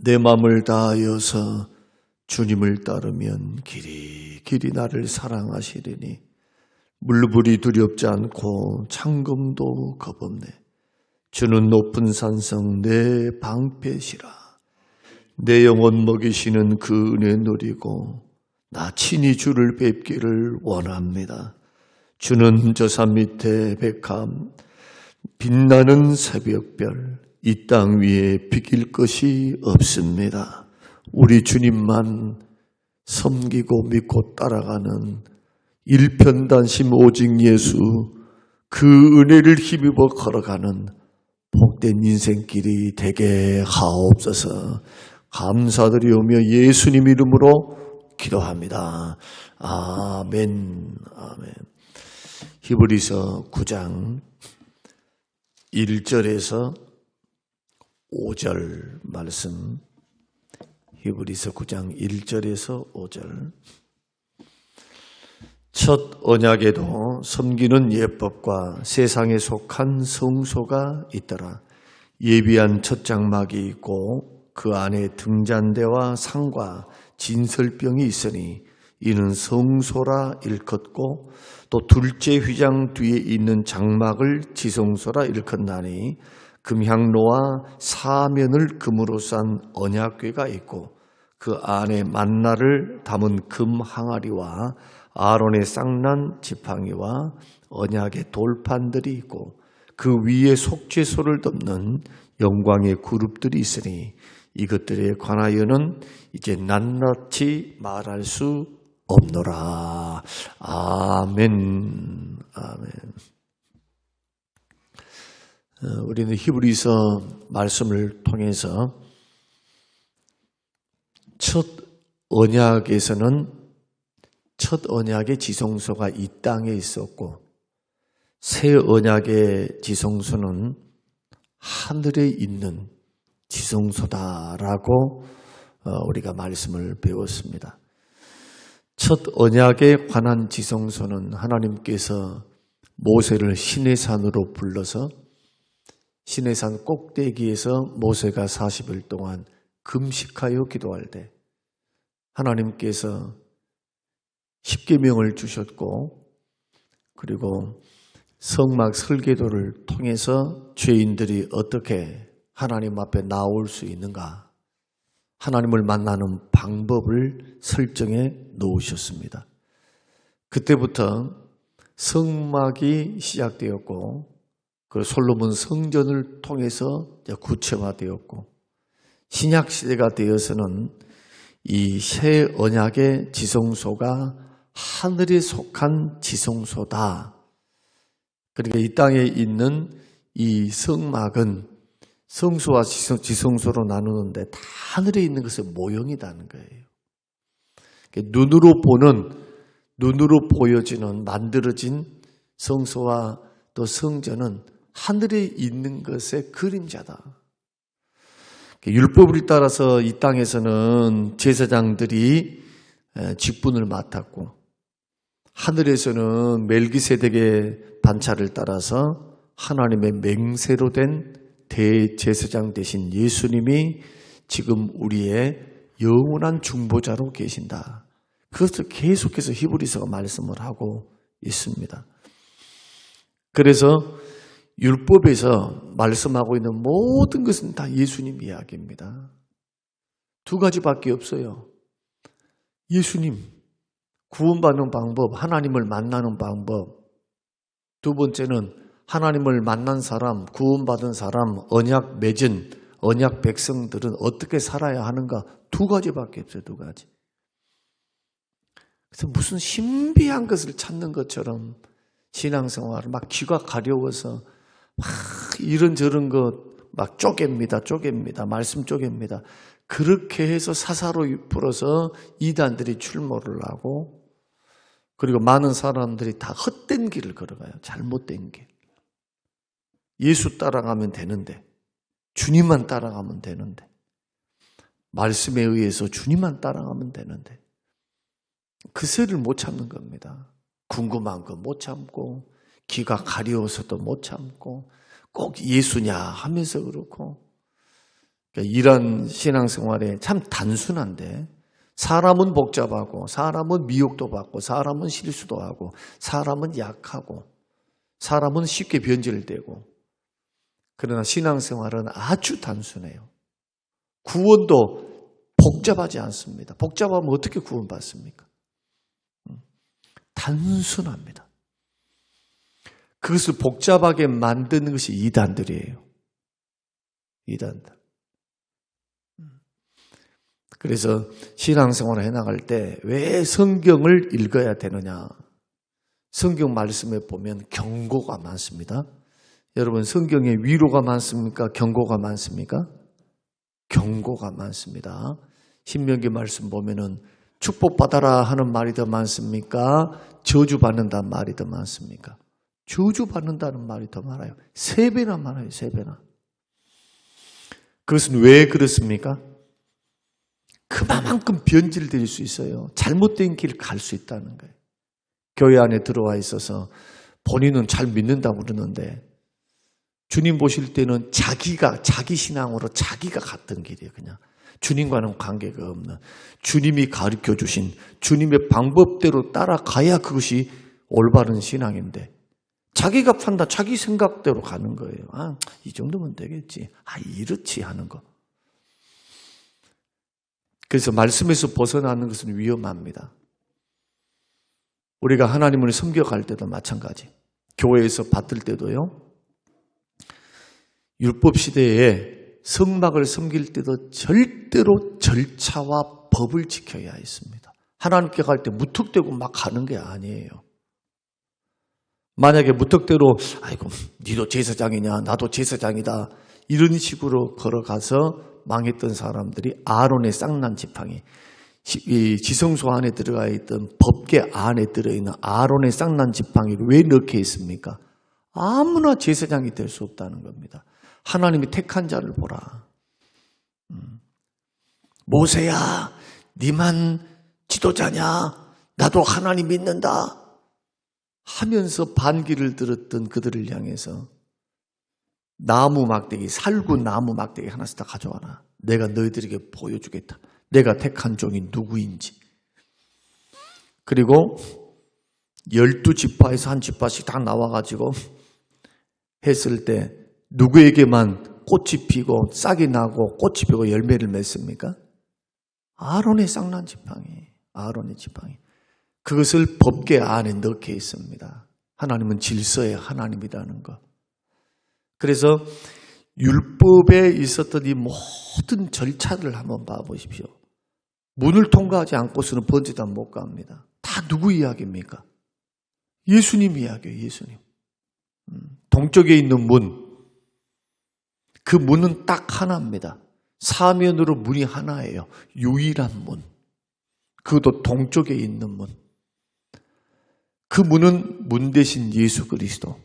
내 마음을 다하여서 주님을 따르면 길이 나를 사랑하시리니 물불이 두렵지 않고 창금도 겁없네. 주는 높은 산성 내 방패시라. 내 영혼 먹이시는 그 은혜 누리고 나 친히 주를 뵙기를 원합니다. 주는 저 산 밑에 백합 빛나는 새벽별 이 땅 위에 비길 것이 없습니다. 우리 주님만 섬기고 믿고 따라가는 일편단심 오직 예수 그 은혜를 힘입어 걸어가는 복된 인생길이 되게 하옵소서. 감사드리오며 예수님 이름으로 기도합니다. 아멘. 아멘. 히브리서 9장 1절에서 5절 말씀. 히브리서 9장 1절에서 5절. 첫 언약에도 섬기는 예법과 세상에 속한 성소가 있더라. 예비한 첫 장막이 있고 그 안에 등잔대와 상과 진설병이 있으니 이는 성소라 일컫고 또 둘째 휘장 뒤에 있는 장막을 지성소라 일컫나니 금향로와 사면을 금으로 싼 언약궤가 있고 그 안에 만나를 담은 금 항아리와 아론의 쌍난 지팡이와 언약의 돌판들이 있고 그 위에 속죄소를 덮는 영광의 그룹들이 있으니 이것들에 관하여는 이제 낱낱이 말할 수 없노라. 아멘. 아멘. 우리는 히브리서 말씀을 통해서 첫 언약의 지성소가 이 땅에 있었고 새 언약의 지성소는 하늘에 있는 지성소다라고 우리가 말씀을 배웠습니다. 첫 언약에 관한 지성소는 하나님께서 모세를 시내산으로 불러서 시내산 꼭대기에서 모세가 40일 동안 금식하여 기도할 때 하나님께서 십계명을 주셨고 그리고 성막 설계도를 통해서 죄인들이 어떻게 하나님 앞에 나올 수 있는가 하나님을 만나는 방법을 설정해 놓으셨습니다. 그때부터 성막이 시작되었고 그 솔로몬 성전을 통해서 구체화되었고 신약 시대가 되어서는 이 새 언약의 지성소가 하늘에 속한 지성소다. 그러니까 이 땅에 있는 이 성막은 성소와 지성소로 나누는데 다 하늘에 있는 것의 모형이라는 거예요. 눈으로 보여지는 만들어진 성소와 또 성전은 하늘에 있는 것의 그림자다. 율법을 따라서 이 땅에서는 제사장들이 직분을 맡았고 하늘에서는 멜기세덱의 반차를 따라서 하나님의 맹세로 된 대제사장 되신 예수님이 지금 우리의 영원한 중보자로 계신다. 그것을 계속해서 히브리서가 말씀을 하고 있습니다. 그래서 율법에서 말씀하고 있는 모든 것은 다 예수님 이야기입니다. 두 가지밖에 없어요. 예수님, 구원받는 방법, 하나님을 만나는 방법. 두 번째는 하나님을 만난 사람, 구원받은 사람, 언약 맺은 언약 백성들은 어떻게 살아야 하는가? 두 가지밖에 없어요. 두 가지. 그래서 무슨 신비한 것을 찾는 것처럼 신앙생활을 막 귀가 가려워서 막 이런저런 것 막 쪼갭니다. 말씀 쪼갭니다. 그렇게 해서 사사로 풀어서 이단들이 출몰을 하고 그리고 많은 사람들이 다 헛된 길을 걸어가요. 잘못된 길. 예수 따라가면 되는데 주님만 따라가면 되는데 말씀에 의해서 주님만 따라가면 되는데 그새를 못 참는 겁니다. 궁금한 거 못 참고 귀가 가려워서도 못 참고 꼭 예수냐 하면서 그렇고 그러니까 이런 신앙생활에 참 단순한데 사람은 복잡하고 사람은 미혹도 받고 사람은 실수도 하고 사람은 약하고 사람은 쉽게 변질되고 그러나 신앙생활은 아주 단순해요. 구원도 복잡하지 않습니다. 복잡하면 어떻게 구원받습니까? 단순합니다. 그것을 복잡하게 만드는 것이 이단들이에요. 이단들. 그래서 신앙생활을 해나갈 때 왜 성경을 읽어야 되느냐? 성경 말씀에 보면 경고가 많습니다. 여러분 성경에 위로가 많습니까? 경고가 많습니까? 경고가 많습니다. 신명기 말씀 보면은 축복받아라 하는 말이 더 많습니까? 저주받는다는 말이 더 많습니까? 저주받는다는 말이 더 많아요. 3배나 많아요. 3배나. 그것은 왜 그렇습니까? 그만큼 변질될 수 있어요. 잘못된 길을 갈 수 있다는 거예요. 교회 안에 들어와 있어서 본인은 잘 믿는다고 그러는데 주님 보실 때는 자기 신앙으로 자기가 갔던 길이에요. 그냥 주님과는 관계가 없는 주님이 가르쳐 주신 주님의 방법대로 따라가야 그것이 올바른 신앙인데 자기가 판단, 자기 생각대로 가는 거예요. 아, 이 정도면 되겠지. 아, 이렇지 하는 거. 그래서 말씀에서 벗어나는 것은 위험합니다. 우리가 하나님을 섬겨갈 때도 마찬가지. 교회에서 받을 때도요. 율법 시대에 성막을 섬길 때도 절대로 절차와 법을 지켜야 했습니다. 하나님께 갈 때 무턱대고 막 가는 게 아니에요. 만약에 무턱대로 아이고 니도 제사장이냐 나도 제사장이다 이런 식으로 걸어가서 망했던 사람들이 아론의 쌍난 지팡이 이 지성소 안에 들어가 있던 법궤 안에 들어있는 아론의 쌍난 지팡이를 왜 넣게 했습니까? 아무나 제사장이 될 수 없다는 겁니다. 하나님이 택한 자를 보라. 모세야 니만 지도자냐 나도 하나님 믿는다 하면서 반기를 들었던 그들을 향해서 나무 막대기, 살구 나무 막대기 하나씩 다 가져와라. 내가 너희들에게 보여주겠다. 내가 택한 종이 누구인지. 그리고 12지파에서 한 지파씩 다 나와가지고 했을 때 누구에게만 꽃이 피고 싹이 나고 꽃이 피고 열매를 맺습니까? 아론의 쌍난 지팡이. 아론의 지팡이. 그것을 법궤 안에 넣게 있습니다. 하나님은 질서의 하나님이라는 것. 그래서 율법에 있었던 이 모든 절차를 한번 봐보십시오. 문을 통과하지 않고서는 번제단 못 갑니다. 다 누구 이야기입니까? 예수님 이야기예요. 예수님. 동쪽에 있는 문. 그 문은 딱 하나입니다. 사면으로 문이 하나예요. 유일한 문. 그것도 동쪽에 있는 문. 그 문은 문 대신 예수 그리스도.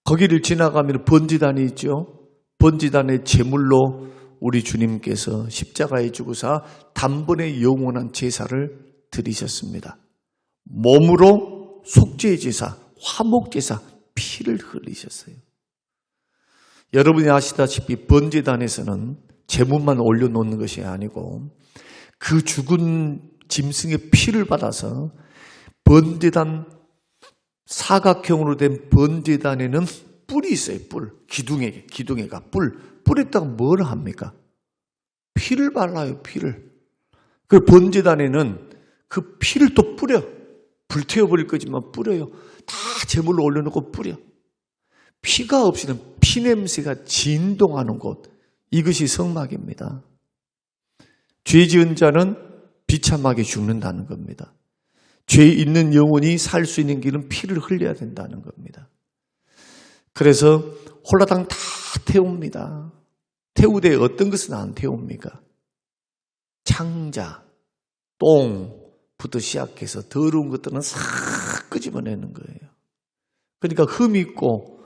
거기를 지나가면 번제단이 있죠. 번제단의 제물로 우리 주님께서 십자가에 죽으사 단번에 영원한 제사를 드리셨습니다. 몸으로 속죄제사, 화목제사, 피를 흘리셨어요. 여러분이 아시다시피 번제단에서는 제물만 올려놓는 것이 아니고 그 죽은 짐승의 피를 받아서 번제단 사각형으로 된 번제단에는 뿔이 있어요. 뿔. 기둥에가 뿔. 뿔에다가 뭘 합니까? 피를 발라요. 피를. 그 번제단에는 그 피를 또 뿌려. 불태워버릴 거지만 뿌려요. 다 제물로 올려놓고 뿌려. 피가 없이는 피냄새가 진동하는 곳. 이것이 성막입니다. 죄 지은 자는 비참하게 죽는다는 겁니다. 죄 있는 영혼이 살 수 있는 길은 피를 흘려야 된다는 겁니다. 그래서 홀라당 다 태웁니다. 태우되 어떤 것은 안 태웁니까? 창자, 똥부터 시작해서 더러운 것들은 싹 끄집어내는 거예요. 그러니까 흠이 있고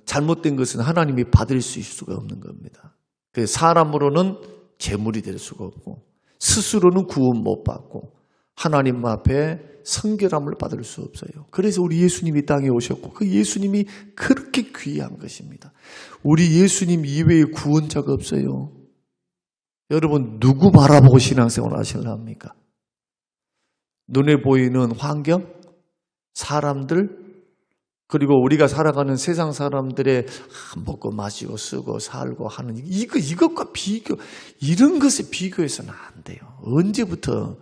잘못된 것은 하나님이 받을 수 있을 수가 없는 겁니다. 그래서 사람으로는 제물이 될 수가 없고 스스로는 구원 못 받고 하나님 앞에 성결함을 받을 수 없어요. 그래서 우리 예수님이 땅에 오셨고 그 예수님이 그렇게 귀한 것입니다. 우리 예수님 이외에 구원자가 없어요. 여러분 누구 바라보고 신앙생활 하실랍니까? 눈에 보이는 환경, 사람들, 그리고 우리가 살아가는 세상 사람들의 먹고 마시고 쓰고 살고 하는 이것과 비교, 이런 것에 비교해서는 안 돼요. 언제부터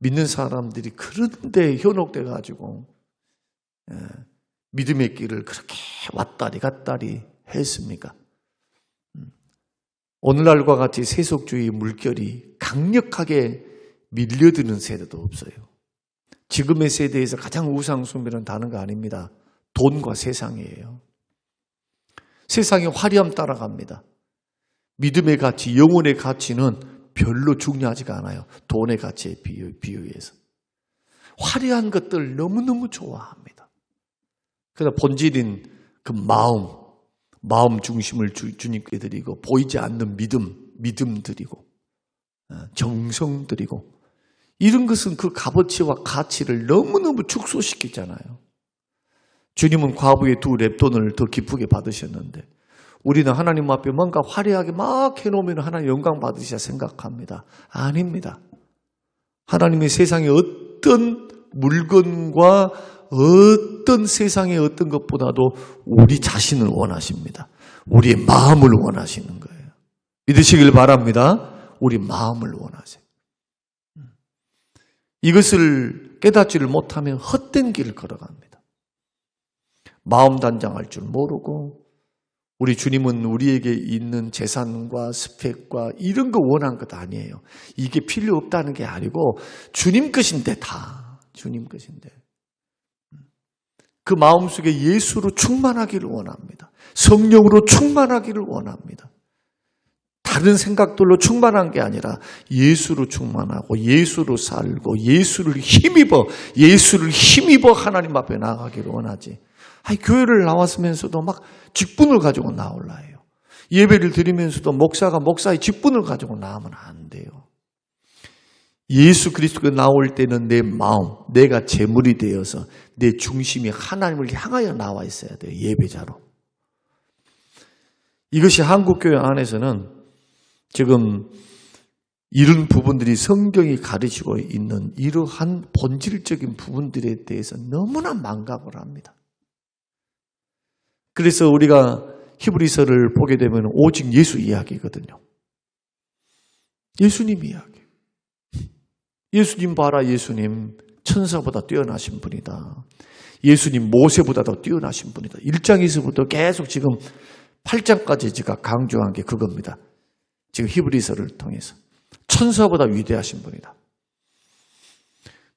믿는 사람들이 그런데 현혹돼 가지고 믿음의 길을 그렇게 왔다리 갔다리 했습니까? 오늘날과 같이 세속주의 물결이 강력하게 밀려드는 세대도 없어요. 지금의 세대에서 가장 우상숭배는 다른 거 아닙니다. 돈과 세상이에요. 세상의 화려함 따라갑니다. 믿음의 가치, 영혼의 가치는 별로 중요하지가 않아요. 돈의 가치에 비유해서. 화려한 것들 너무너무 좋아합니다. 그래서 본질인 그 마음 중심을 주님께 드리고 보이지 않는 믿음 드리고 정성 드리고 이런 것은 그 값어치와 가치를 너무너무 축소시키잖아요. 주님은 과부의 2 렙돈을 더 기쁘게 받으셨는데 우리는 하나님 앞에 뭔가 화려하게 막 해놓으면 하나님 영광 받으셔야 생각합니다. 아닙니다. 하나님의 세상의 어떤 물건과 어떤 세상의 어떤 것보다도 우리 자신을 원하십니다. 우리의 마음을 원하시는 거예요. 믿으시길 바랍니다. 우리 마음을 원하세요. 이것을 깨닫지를 못하면 헛된 길을 걸어갑니다. 마음 단장할 줄 모르고 우리 주님은 우리에게 있는 재산과 스펙과 이런 거 원한 것 아니에요. 이게 필요 없다는 게 아니고 주님 것인데 다 주님 것인데 그 마음속에 예수로 충만하기를 원합니다. 성령으로 충만하기를 원합니다. 다른 생각들로 충만한 게 아니라 예수로 충만하고 예수로 살고 예수를 힘입어 하나님 앞에 나가기를 원하지. 교회를 나왔으면서도 막 직분을 가지고 나올라 해요. 예배를 드리면서도 목사가 목사의 직분을 가지고 나오면 안 돼요. 예수 그리스도가 나올 때는 내 마음, 내가 제물이 되어서 내 중심이 하나님을 향하여 나와 있어야 돼요. 예배자로. 이것이 한국교회 안에서는 지금 이런 부분들이 성경이 가르치고 있는 이러한 본질적인 부분들에 대해서 너무나 망각을 합니다. 그래서 우리가 히브리서를 보게 되면 오직 예수 이야기거든요. 예수님 이야기. 예수님 봐라, 예수님 천사보다 뛰어나신 분이다. 예수님 모세보다도 뛰어나신 분이다. 1장에서부터 계속 지금 8장까지 제가 강조한 게 그겁니다. 지금 히브리서를 통해서 천사보다 위대하신 분이다.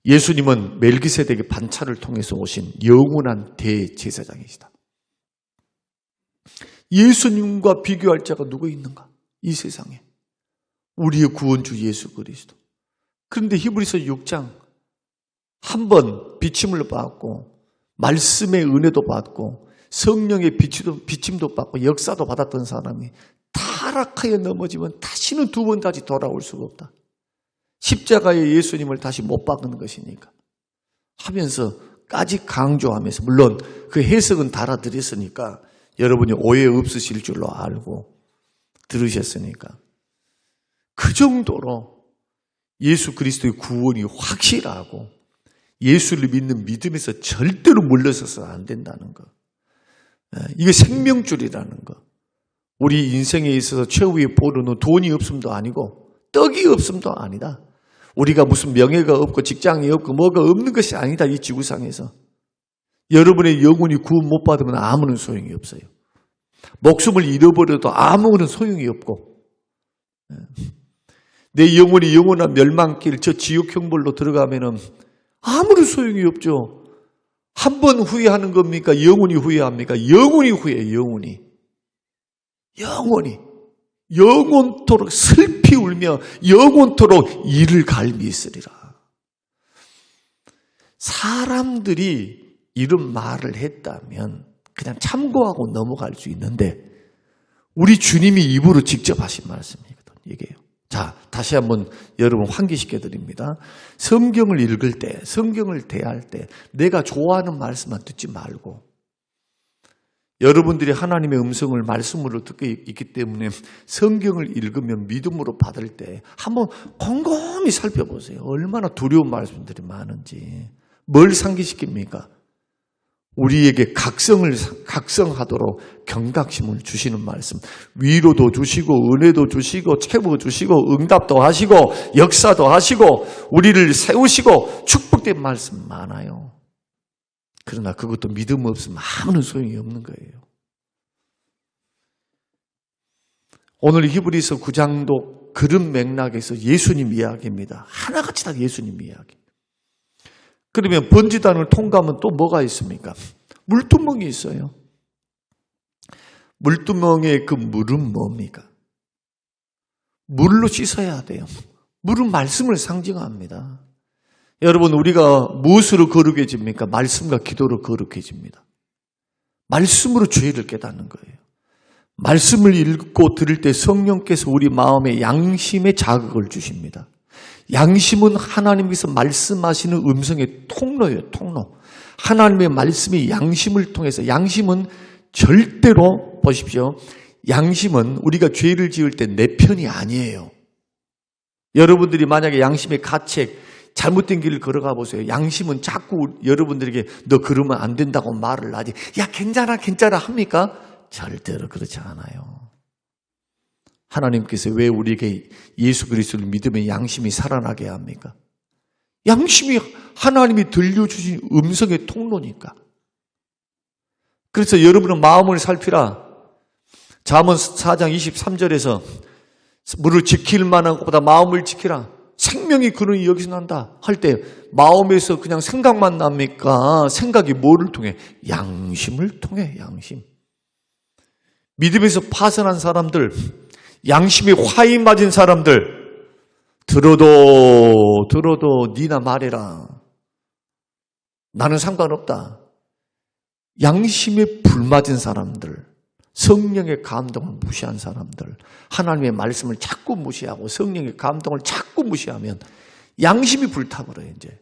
예수님은 멜기세덱의 반차를 통해서 오신 영원한 대제사장이시다. 예수님과 비교할 자가 누구 있는가? 이 세상에. 우리의 구원주 예수 그리스도. 그런데 히브리서 6장 한 번 비침을 받고 말씀의 은혜도 받고 성령의 비침도 받고 역사도 받았던 사람이 타락하여 넘어지면 다시는 2번 다시 돌아올 수가 없다. 십자가의 예수님을 다시 못 박는 것이니까 하면서까지 강조하면서 물론 그 해석은 달아드렸으니까 여러분이 오해 없으실 줄로 알고 들으셨으니까 그 정도로 예수 그리스도의 구원이 확실하고 예수를 믿는 믿음에서 절대로 물러서서 안 된다는 것. 이게 생명줄이라는 것. 우리 인생에 있어서 최후의 보루는 돈이 없음도 아니고 떡이 없음도 아니다. 우리가 무슨 명예가 없고 직장이 없고 뭐가 없는 것이 아니다. 이 지구상에서. 여러분의 영혼이 구원 못 받으면 아무런 소용이 없어요. 목숨을 잃어버려도 아무런 소용이 없고 내 영혼이 영원한 멸망길 저 지옥 형벌로 들어가면은 아무런 소용이 없죠. 한 번 후회하는 겁니까? 영원히 후회합니까? 영원히 후회해요. 영원토록 슬피 울며 영원토록 이를 갈미 있으리라. 사람들이 이런 말을 했다면 그냥 참고하고 넘어갈 수 있는데 우리 주님이 입으로 직접 하신 말씀이거든요. 이게요. 자, 다시 한번 여러분 환기시켜 드립니다. 성경을 읽을 때, 성경을 대할 때 내가 좋아하는 말씀만 듣지 말고 여러분들이 하나님의 음성을 말씀으로 듣고 있기 때문에 성경을 읽으면 믿음으로 받을 때 한번 곰곰이 살펴보세요. 얼마나 두려운 말씀들이 많은지. 뭘 상기시킵니까? 우리에게 각성하도록 경각심을 주시는 말씀. 위로도 주시고 은혜도 주시고 채워 주시고 응답도 하시고 역사도 하시고 우리를 세우시고 축복된 말씀 많아요. 그러나 그것도 믿음 없으면 아무런 소용이 없는 거예요. 오늘 히브리서 9장도 그런 맥락에서 예수님 이야기입니다. 하나같이 다 예수님 이야기. 그러면 번지단을 통과하면 또 뭐가 있습니까? 물두멍이 있어요. 물두멍의 그 물은 뭡니까? 물로 씻어야 돼요. 물은 말씀을 상징합니다. 여러분, 우리가 무엇으로 거룩해집니까? 말씀과 기도로 거룩해집니다. 말씀으로 죄를 깨닫는 거예요. 말씀을 읽고 들을 때 성령께서 우리 마음에 양심의 자극을 주십니다. 양심은 하나님께서 말씀하시는 음성의 통로예요, 통로. 하나님의 말씀이 양심을 통해서, 양심은 절대로, 보십시오. 양심은 우리가 죄를 지을 때 내 편이 아니에요. 여러분들이 만약에 양심의 가책, 잘못된 길을 걸어가 보세요. 양심은 자꾸 여러분들에게 너 그러면 안 된다고 말을 하지. 야, 괜찮아, 괜찮아 합니까? 절대로 그렇지 않아요. 하나님께서 왜 우리에게 예수 그리스도를 믿으면 양심이 살아나게 합니까? 양심이 하나님이 들려주신 음성의 통로니까. 그래서 여러분은 마음을 살피라. 잠언 4장 23절에서 물을 지킬 만한 것보다 마음을 지키라. 생명이 근원이 여기서 난다 할 때 마음에서 그냥 생각만 납니까? 생각이 뭐를 통해? 양심을 통해, 양심. 믿음에서 파선한 사람들, 양심이 화이 맞은 사람들, 들어도 니나 말해라. 나는 상관없다. 양심에 불맞은 사람들, 성령의 감동을 무시한 사람들, 하나님의 말씀을 자꾸 무시하고 성령의 감동을 자꾸 무시하면 양심이 불타버려요, 이제.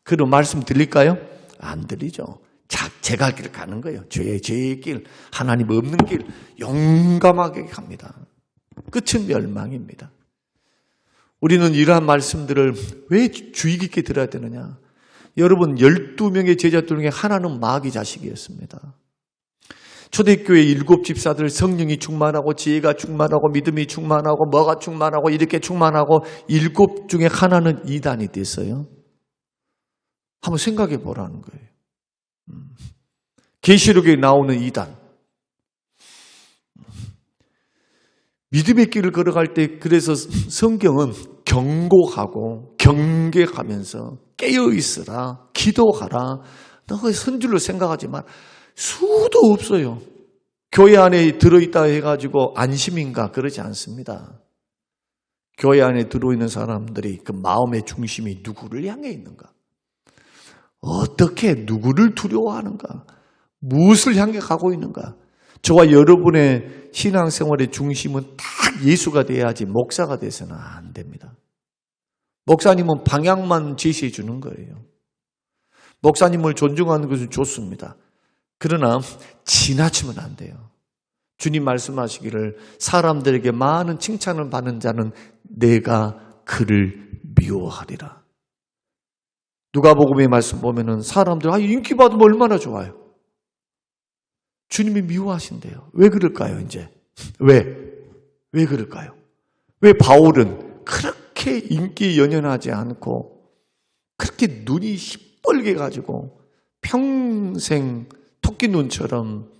그런 말씀 들릴까요? 안 들리죠. 제 갈 길을 가는 거예요. 죄의 길, 하나님 없는 길, 용감하게 갑니다. 끝은 멸망입니다. 우리는 이러한 말씀들을 왜 주의 깊게 들어야 되느냐? 여러분, 12명의 제자들 중에 하나는 마귀 자식이었습니다. 초대교회 7집사들 성령이 충만하고 지혜가 충만하고 믿음이 충만하고 뭐가 충만하고 이렇게 충만하고 7 중에 하나는 이단이 됐어요. 한번 생각해 보라는 거예요. 계시록에 나오는 이단. 믿음의 길을 걸어갈 때 그래서 성경은 경고하고 경계하면서 깨어있으라, 기도하라. 너가 선줄로 생각하지만 수도 없어요. 교회 안에 들어있다 해가지고 안심인가? 그러지 않습니다. 교회 안에 들어있는 사람들이 그 마음의 중심이 누구를 향해 있는가? 어떻게 누구를 두려워하는가? 무엇을 향해 가고 있는가? 저와 여러분의 신앙생활의 중심은 딱 예수가 돼야지 목사가 돼서는 안 됩니다. 목사님은 방향만 제시해 주는 거예요. 목사님을 존중하는 것은 좋습니다. 그러나 지나치면 안 돼요. 주님 말씀하시기를 사람들에게 많은 칭찬을 받는 자는 내가 그를 미워하리라. 누가복음의 말씀 보면은 사람들 인기 받으면 얼마나 좋아요. 주님이 미워하신대요. 왜 그럴까요, 이제? 왜 그럴까요? 왜 바울은 그렇게 인기에 연연하지 않고 그렇게 눈이 시뻘게 가지고 평생 토끼 눈처럼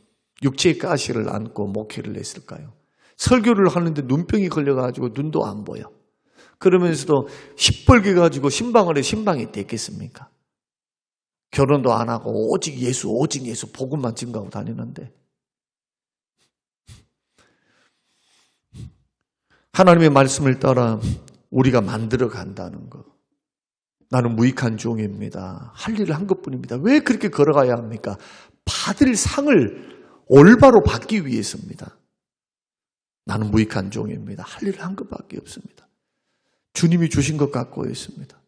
육체의 가시를 안고 목회를 했을까요? 설교를 하는데 눈병이 걸려가지고 눈도 안 보여. 그러면서도 시뻘게 가지고 신방을 해 신방이 됐겠습니까? 결혼도 안 하고 오직 예수 복음만 증거하고 다니는데 하나님의 말씀을 따라 우리가 만들어 간다는 것. 나는 무익한 종입니다. 할 일을 한 것뿐입니다. 왜 그렇게 걸어가야 합니까? 받을 상을 올바로 받기 위해서입니다. 나는 무익한 종입니다. 할 일을 한 것밖에 없습니다. 주님이 주신 것 갖고 있습니다.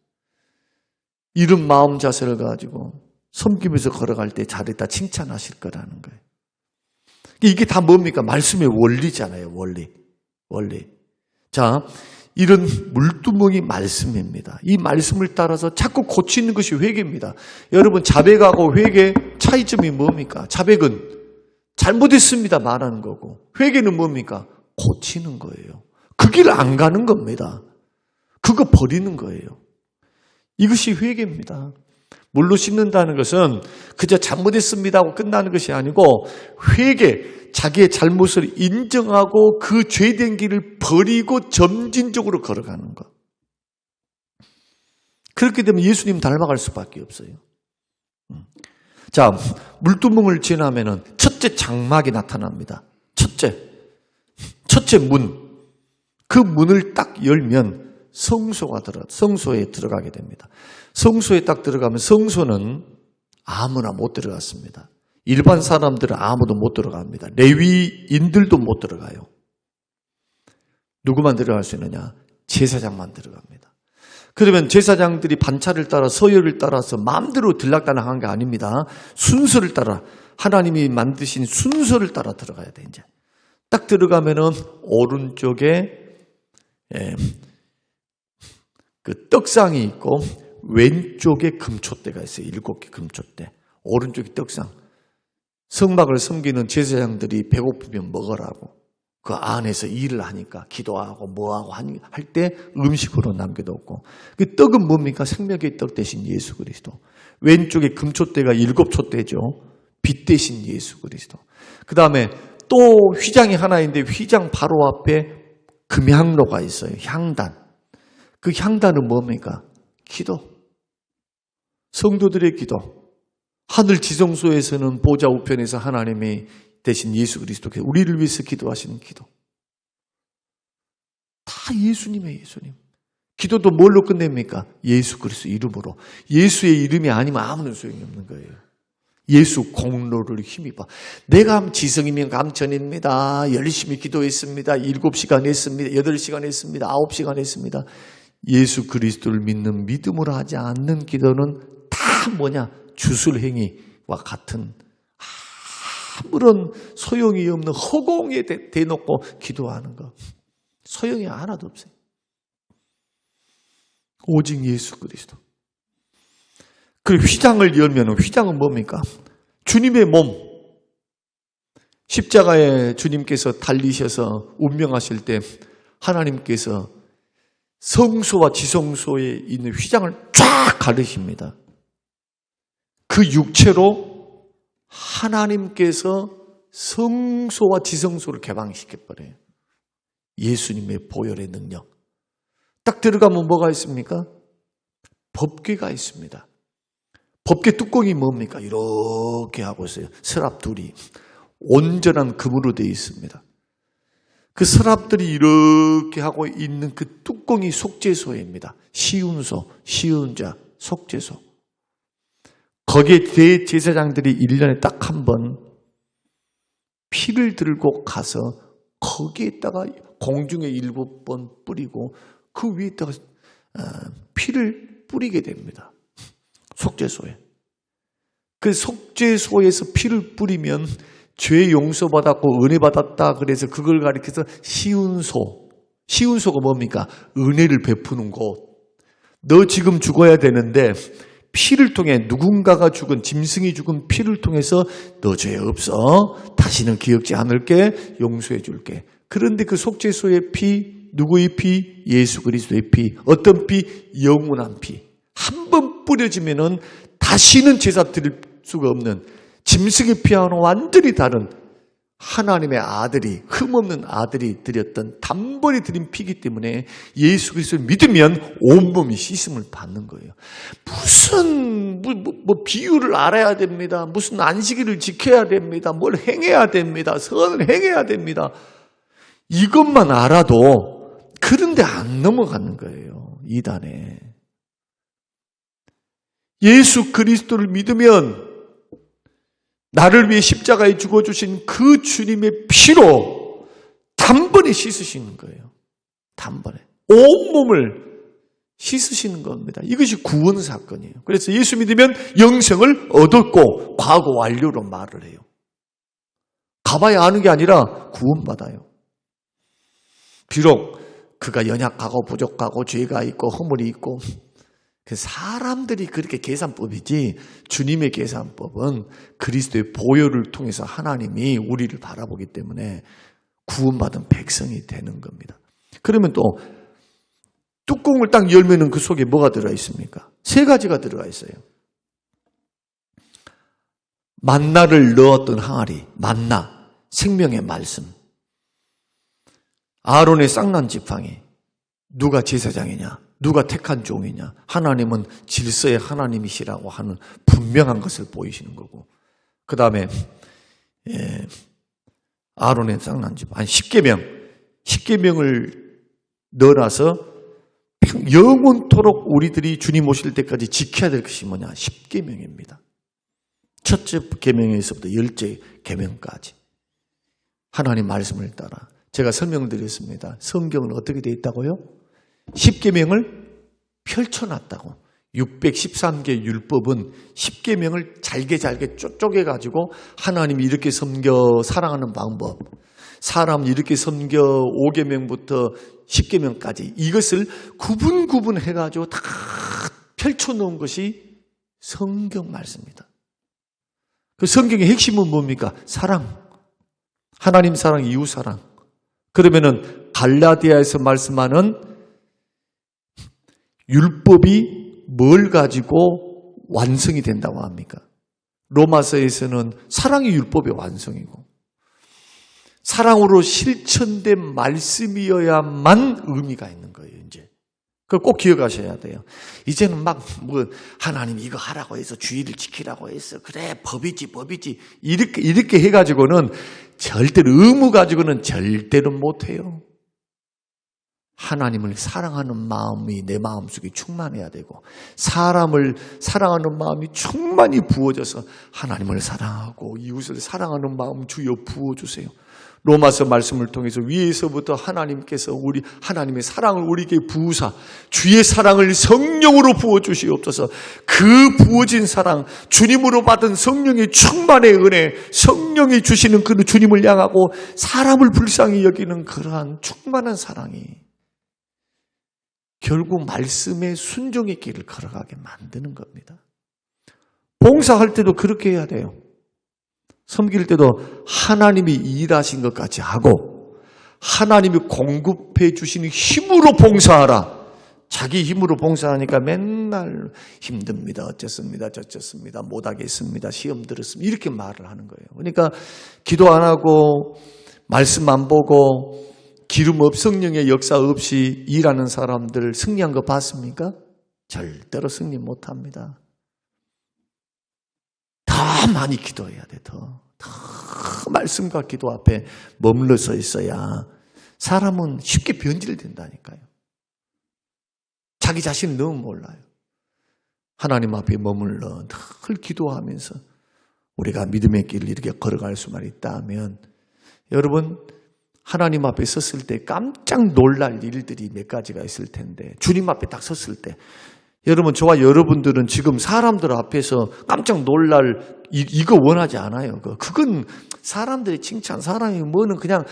이런 마음 자세를 가지고 섬기면서 걸어갈 때 잘했다 칭찬하실 거라는 거예요. 이게 다 뭡니까? 말씀의 원리잖아요. 원리. 자, 이런 물두멍이 말씀입니다. 이 말씀을 따라서 자꾸 고치는 것이 회개입니다. 여러분, 자백하고 회개 차이점이 뭡니까? 자백은 잘못했습니다 말하는 거고, 회개는 뭡니까? 고치는 거예요. 그 길 안 가는 겁니다. 그거 버리는 거예요. 이것이 회개입니다. 물로 씻는다는 것은 그저 잘못했습니다 하고 끝나는 것이 아니고, 회개, 자기의 잘못을 인정하고 그 죄된 길을 버리고 점진적으로 걸어가는 것. 그렇게 되면 예수님 닮아갈 수밖에 없어요. 자, 물두멍을 지나면은 첫째 장막이 나타납니다. 첫째 문. 그 문을 딱 열면 성소에 들어가게 됩니다. 성소에 딱 들어가면 성소는 아무나 못 들어갔습니다. 일반 사람들은 아무도 못 들어갑니다. 레위인들도 못 들어가요. 누구만 들어갈 수 있느냐? 제사장만 들어갑니다. 그러면 제사장들이 반차를 따라 서열을 따라서 마음대로 들락달락한 게 아닙니다. 순서를 따라, 하나님이 만드신 순서를 따라 들어가야 돼. 이제 딱 들어가면은 오른쪽에 그 떡상이 있고 왼쪽에 금촛대가 있어요. 7개 금촛대. 오른쪽이 떡상. 성막을 섬기는 제사장들이 배고프면 먹으라고 그 안에서 일을 하니까 기도하고 뭐하고 할 때 음식으로 남겨뒀고, 그 떡은 뭡니까? 생명의 떡 대신 예수 그리스도. 왼쪽에 금촛대가 7촛대죠. 빛 대신 예수 그리스도. 그 다음에 또 휘장이 하나 있는데 휘장 바로 앞에 금향로가 있어요. 향단. 그 향단은 뭡니까? 기도. 성도들의 기도. 하늘 지성소에서는 보좌 우편에서 하나님이 대신 예수 그리스도께서 우리를 위해서 기도하시는 기도. 다 예수님. 기도도 뭘로 끝냅니까? 예수 그리스도 이름으로. 예수의 이름이 아니면 아무런 소용이 없는 거예요. 예수 공로를 힘입어. 내가 지성이면 감천입니다. 열심히 기도했습니다. 7시간 했습니다. 8시간 했습니다. 9시간 했습니다. 예수 그리스도를 믿는 믿음으로 하지 않는 기도는 다 뭐냐? 주술행위와 같은 아무런 소용이 없는 허공에 대놓고 기도하는 거. 소용이 하나도 없어요. 오직 예수 그리스도. 그리고 휘장을 열면 휘장은 뭡니까? 주님의 몸. 십자가에 주님께서 달리셔서 운명하실 때 하나님께서 성소와 지성소에 있는 휘장을 쫙 가르십니다. 그 육체로 하나님께서 성소와 지성소를 개방시켜버려요. 예수님의 보혈의 능력. 딱 들어가면 뭐가 있습니까? 법궤가 있습니다. 법궤 뚜껑이 뭡니까? 이렇게 하고 있어요. 서랍 둘이. 온전한 금으로 되어 있습니다. 그 서랍들이 이렇게 하고 있는 그 뚜껑이 속죄소입니다. 시운소, 시운자, 속죄소. 거기에 대제사장들이 1년에 딱 한 번 피를 들고 가서 거기에다가 공중에 7번 뿌리고 그 위에다가 피를 뿌리게 됩니다. 속죄소에. 그 속죄소에서 피를 뿌리면 죄 용서받았고 은혜 받았다. 그래서 그걸 가리켜서 시운소. 시운소가 뭡니까? 은혜를 베푸는 곳. 너 지금 죽어야 되는데 피를 통해 누군가가 죽은, 짐승이 죽은 피를 통해서 너 죄 없어. 다시는 기억지 않을게. 용서해 줄게. 그런데 그 속죄소의 피, 누구의 피? 예수 그리스도의 피. 어떤 피? 영원한 피. 한 번 뿌려지면은 다시는 제사 드릴 수가 없는, 짐승의 피와는 완전히 다른 하나님의 아들이, 흠없는 아들이 드렸던 단번에 드린 피이기 때문에 예수 그리스도를 믿으면 온몸이 씻음을 받는 거예요. 무슨 뭐 비유를 알아야 됩니다. 무슨 안식일을 지켜야 됩니다. 뭘 행해야 됩니다. 선을 행해야 됩니다. 이것만 알아도 그런데 안 넘어가는 거예요. 이단에. 예수 그리스도를 믿으면 나를 위해 십자가에 죽어주신 그 주님의 피로 단번에 씻으시는 거예요. 단번에. 온몸을 씻으시는 겁니다. 이것이 구원 사건이에요. 그래서 예수 믿으면 영생을 얻었고 과거 완료로 말을 해요. 가봐야 아는 게 아니라 구원받아요. 비록 그가 연약하고 부족하고 죄가 있고 허물이 있고 그 사람들이 그렇게 계산법이지 주님의 계산법은 그리스도의 보혈을 통해서 하나님이 우리를 바라보기 때문에 구원받은 백성이 되는 겁니다. 그러면 또 뚜껑을 딱 열면은 그 속에 뭐가 들어가 있습니까? 3가지가 들어가 있어요. 만나를 넣었던 항아리, 만나, 생명의 말씀. 아론의 쌍난 지팡이. 누가 제사장이냐? 누가 택한 종이냐? 하나님은 질서의 하나님이시라고 하는 분명한 것을 보이시는 거고. 그 다음에 아론의 쌍난 지팡이. 10계명을 넣어놔서 영원토록 우리들이 주님 오실 때까지 지켜야 될 것이 뭐냐? 10계명입니다. 첫째 계명에서부터 10째 계명까지 하나님 말씀을 따라 제가 설명드렸습니다. 성경은 어떻게 되어 있다고요? 10계명을 펼쳐놨다고. 613개 율법은 10계명을 잘게 쪼개가지고 하나님이 이렇게 섬겨 사랑하는 방법, 사람 이렇게 섬겨 5계명부터 10계명까지 이것을 구분해가지고 다 펼쳐놓은 것이 성경 말씀입니다. 그 성경의 핵심은 뭡니까? 사랑. 하나님 사랑, 이웃 사랑. 그러면은 갈라디아에서 말씀하는 율법이 뭘 가지고 완성이 된다고 합니까? 로마서에서는 사랑이 율법의 완성이고 사랑으로 실천된 말씀이어야만 의미가 있는 거예요, 이제. 그걸 꼭 기억하셔야 돼요. 이제는 하나님 이거 하라고 해서 주의를 지키라고 해서 그래, 법이지. 이렇게 해가지고는 절대로 의무 가지고는 절대로 못해요. 하나님을 사랑하는 마음이 내 마음속에 충만해야 되고 사람을 사랑하는 마음이 충만히 부어져서 하나님을 사랑하고 이웃을 사랑하는 마음 주여 부어주세요. 로마서 말씀을 통해서 위에서부터 하나님께서 하나님의 사랑을 우리에게 부으사 주의 사랑을 성령으로 부어주시옵소서. 그 부어진 사랑, 주님으로 받은 성령의 충만의 은혜, 성령이 주시는 그 주님을 향하고 사람을 불쌍히 여기는 그러한 충만한 사랑이 결국 말씀의 순종의 길을 걸어가게 만드는 겁니다. 봉사할 때도 그렇게 해야 돼요. 섬길 때도 하나님이 일하신 것 같이 하고 하나님이 공급해 주시는 힘으로 봉사하라. 자기 힘으로 봉사하니까 맨날 힘듭니다. 어쨌습니다. 저쨌습니다. 못하겠습니다. 시험 들었습니다. 이렇게 말을 하는 거예요. 그러니까 기도 안 하고 말씀 안 보고 기름 성령의 역사 없이 일하는 사람들 승리한 거 봤습니까? 절대로 승리 못합니다. 더 많이 기도해야 돼. 더 말씀과 기도 앞에 머물러 서 있어야 사람은 쉽게 변질된다니까요. 자기 자신을 너무 몰라요. 하나님 앞에 머물러 늘 기도하면서 우리가 믿음의 길을 이렇게 걸어갈 수만 있다면 여러분 하나님 앞에 섰을 때 깜짝 놀랄 일들이 몇 가지가 있을 텐데 주님 앞에 딱 섰을 때 여러분 저와 여러분들은 지금 사람들 앞에서 깜짝 놀랄 이거 원하지 않아요. 그건 사람들의 칭찬, 사람이 뭐는 그냥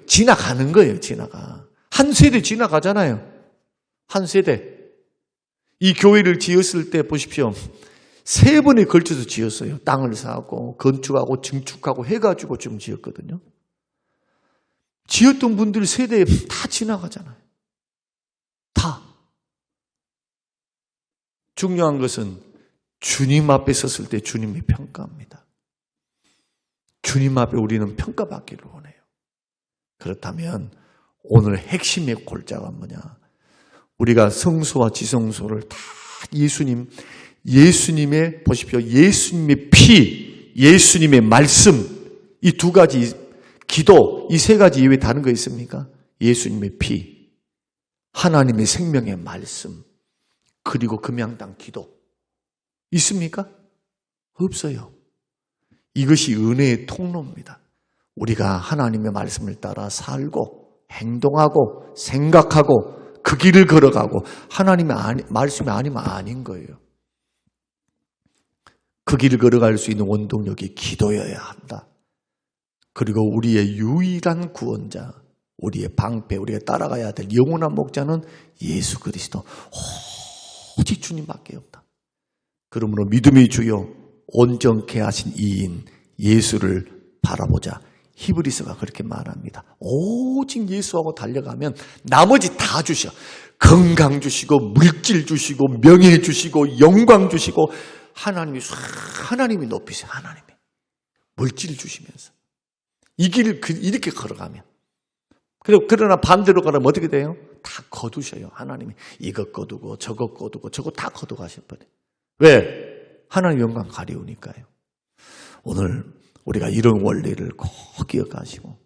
지나가는 거예요. 지나가. 한 세대 지나가잖아요. 한 세대. 이 교회를 지었을 때 보십시오. 3번에 걸쳐서 지었어요. 땅을 사고 건축하고 증축하고 해가지고 지금 지었거든요. 지었던 분들 세대에 다 지나가잖아요. 다. 중요한 것은 주님 앞에 섰을 때 주님이 평가합니다. 주님 앞에 우리는 평가받기를 원해요. 그렇다면 오늘 핵심의 골자가 뭐냐? 우리가 성소와 지성소를 다 예수님의 보십시오. 예수님의 피, 예수님의 말씀 이 2가지 기도 이 3가지 이외에 다른 거 있습니까? 예수님의 피, 하나님의 생명의 말씀 그리고 금양당 기도 있습니까? 없어요. 이것이 은혜의 통로입니다. 우리가 하나님의 말씀을 따라 살고 행동하고 생각하고 그 길을 걸어가고 하나님의 말씀이 아니면 아닌 거예요. 그 길을 걸어갈 수 있는 원동력이 기도여야 한다. 그리고 우리의 유일한 구원자, 우리의 방패, 우리가 따라가야 될 영원한 목자는 예수 그리스도, 오직 주님밖에 없다. 그러므로 믿음의 주요 온전케 하신 이인 예수를 바라보자. 히브리서가 그렇게 말합니다. 오직 예수하고 달려가면 나머지 다 주셔. 건강 주시고 물질 주시고 명예 주시고 영광 주시고 하나님이 높이세요. 하나님이 물질을 주시면서 이 길을 이렇게 걸어가면, 그러나 반대로 가면 어떻게 돼요? 다 거두셔요. 하나님이 이것 거두고 저것 거두고 저것 다 거두가셔버려요. 왜? 하나님 영광 가리우니까요. 오늘 우리가 이런 원리를 꼭 기억하시고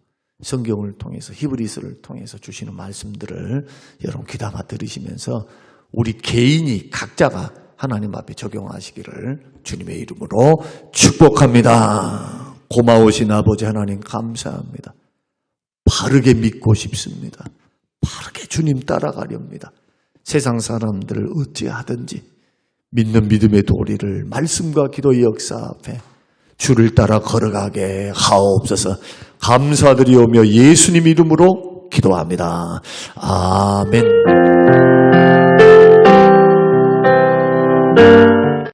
성경을 통해서 히브리서를 통해서 주시는 말씀들을 여러분 귀담아 들으시면서 우리 개인이 각자가 하나님 앞에 적용하시기를 주님의 이름으로 축복합니다. 고마우신 아버지 하나님 감사합니다. 바르게 믿고 싶습니다. 바르게 주님 따라가렵니다. 세상 사람들을 어찌하든지 믿는 믿음의 도리를 말씀과 기도의 역사 앞에 주를 따라 걸어가게 하옵소서. 감사드리오며 예수님 이름으로 기도합니다. 아멘.